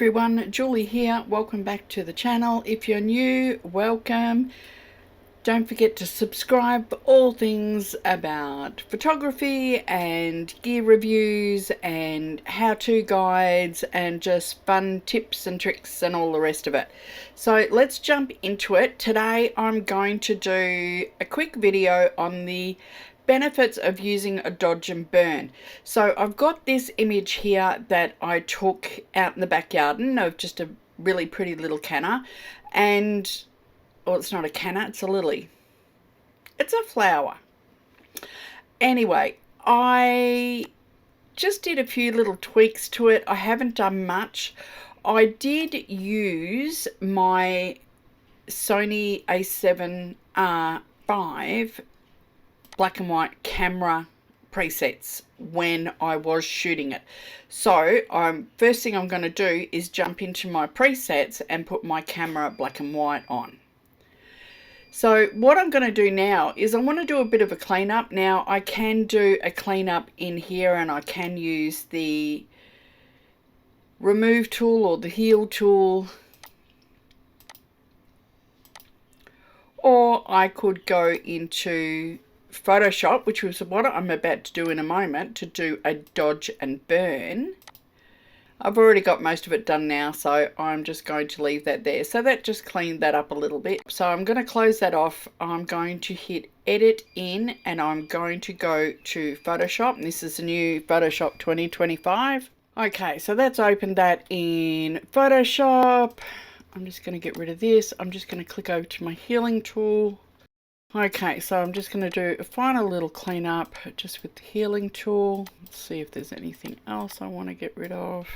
everyone, Julie here. Welcome back to the channel. If you're new, welcome. Don't forget to subscribe for all things about photography and gear reviews and how-to guides and just fun tips and tricks and all the rest of it. So let's jump into it. Today I'm going to do a quick video on the benefits of using a dodge and burn. So I've got this image here that I took out in the backyard of just a really pretty little canna, and well, it's not a canna, it's a lily. It's a flower. Anyway, I just did a few little tweaks to it. I haven't done much. I did use my Sony a7R5 black and white camera presets when I was shooting it. So first thing I'm going to do is jump into my presets and put my camera black and white on. So what I'm going to do now is I want to do a bit of a cleanup. Now I can do a cleanup in here and I can use the remove tool or the heal tool, or I could go into Photoshop, which was what I'm about to do in a moment, to do a dodge and burn. I've already got most of it done now, so I'm just going to leave that there. So that just cleaned that up a little bit. So I'm going to close that off. I'm going to hit edit in and I'm going to go to Photoshop. And this is the new Photoshop 2025. Okay, so that's opened that in Photoshop. I'm just going to get rid of this. I'm just going to click over to my healing tool. Okay, so I'm just going to do a final little cleanup just with the healing tool. Let's see if there's anything else I want to get rid of.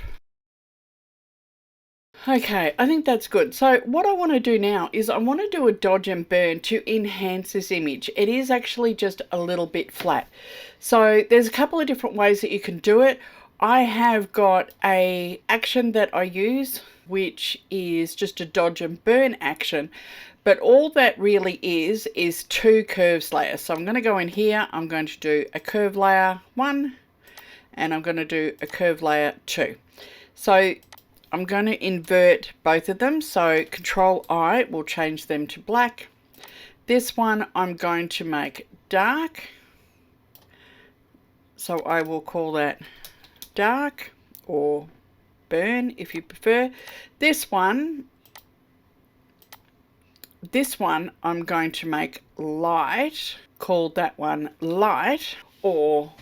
Okay, I think that's good. So what I want to do now is I want to do a dodge and burn to enhance this image. It is actually just a little bit flat. So there's a couple of different ways that you can do it. I have got a action that I use, which is just a dodge and burn action. But all that really is two curves layers. So I'm going to go in here, I'm going to do a curve layer 1 and I'm going to do a curve layer 2. So I'm going to invert both of them. So Control I will change them to black. This one I'm going to make dark. So I will call that dark or burn if you prefer. This one I'm going to make light, call that one light, or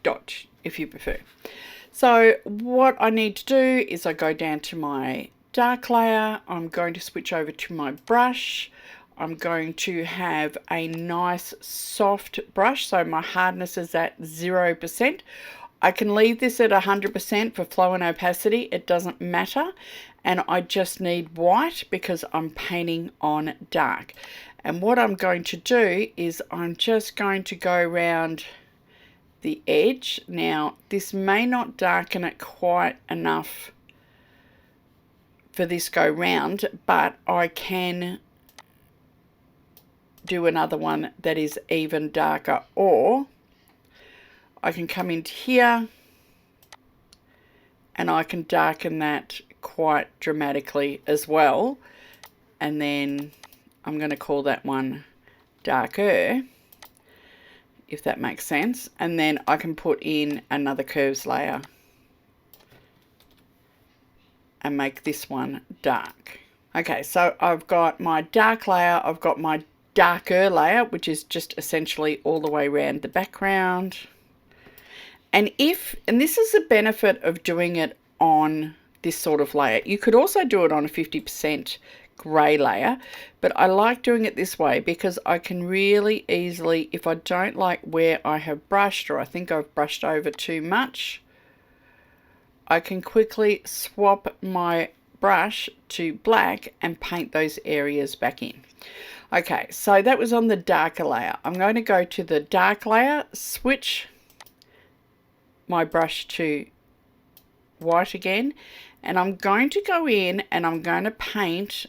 dodge if you prefer. So what I need to do is I go down to my dark layer, I'm going to switch over to my brush, I'm going to have a nice soft brush, so my hardness is at 0%. I can leave this at 100% for flow and opacity, it doesn't matter. And I just need white because I'm painting on dark. And what I'm going to do is I'm just going to go around the edge. Now, this may not darken it quite enough for this go round, but I can do another one that is even darker, or I can come into here and I can darken that quite dramatically as well, and then I'm going to call that one darker, if that makes sense, and then I can put in another curves layer and make this one dark. Okay, so I've got my dark layer, I've got my darker layer, which is just essentially all the way around the background. And this is the benefit of doing it on this sort of layer. You could also do it on a 50% grey layer, but I like doing it this way because I can really easily, if I don't like where I have brushed or I think I've brushed over too much, I can quickly swap my brush to black and paint those areas back in. Okay, so that was on the darker layer. I'm going to go to the dark layer, switch my brush to white again, and I'm going to go in and I'm going to paint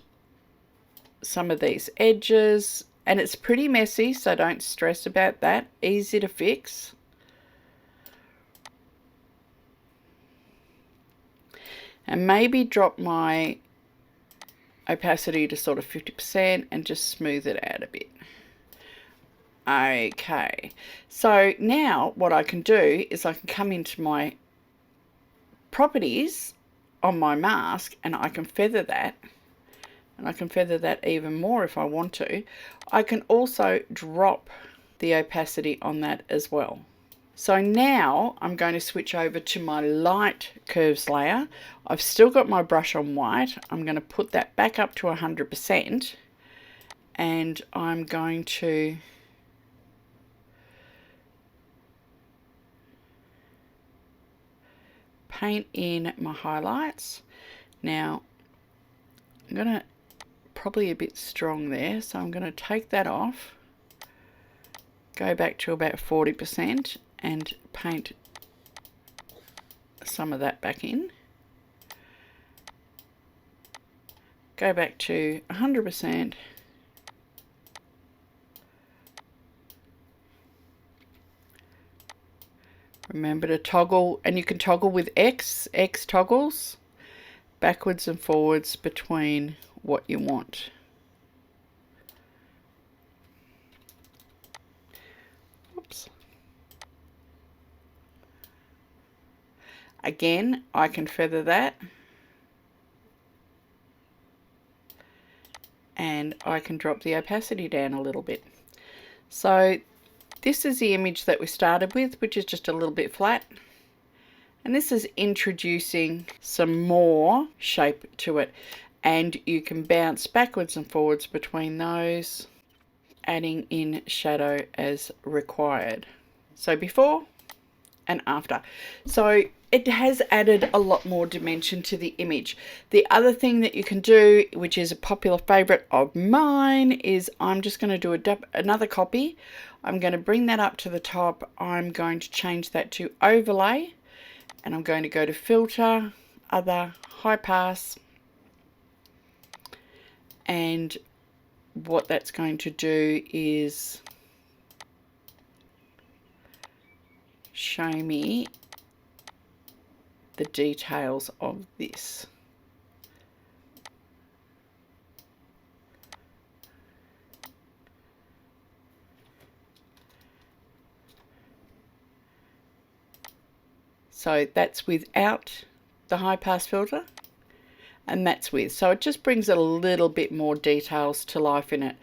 some of these edges, and it's pretty messy, so don't stress about that, easy to fix. and maybe drop my opacity to sort of 50% and just smooth it out a bit. Okay, so now what I can do is I can come into my properties on my mask and I can feather that, and I can feather that even more if I want to. I can also drop the opacity on that as well. So now I'm going to switch over to my light curves layer. I've still got my brush on white. I'm going to put that back up to 100%, and I'm going to paint in my highlights. Now I'm going to probably a bit strong there, so I'm going to take that off, go back to about 40% and paint some of that back in, go back to 100%, remember to toggle, and you can toggle with X toggles backwards and forwards between what you want. Oops. Again, I can feather that, and I can drop the opacity down a little bit. So this is the image that we started with, which is just a little bit flat. And this is introducing some more shape to it. And you can bounce backwards and forwards between those, adding in shadow as required. So before and after. So it has added a lot more dimension to the image. The other thing that you can do, which is a popular favorite of mine, is I'm just going to do another copy. I'm going to bring that up to the top. I'm going to change that to overlay, and I'm going to go to filter, other, high pass, and what that's going to do is show me the details of this. So that's without the high pass filter, and that's with. So it just brings a little bit more details to life in it.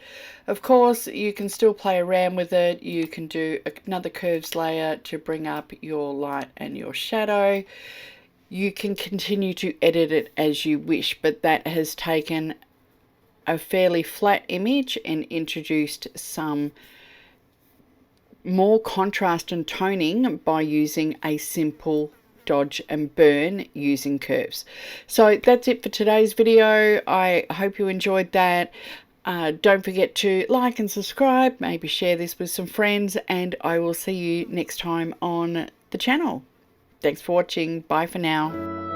Of course, you can still play around with it. You can do another curves layer to bring up your light and your shadow. You can continue to edit it as you wish, but that has taken a fairly flat image and introduced some more contrast and toning by using a simple dodge and burn using curves. So that's it for today's video. I hope you enjoyed that. Don't forget to like and subscribe, maybe share this with some friends, and I will see you next time on the channel. Thanks for watching. Bye for now.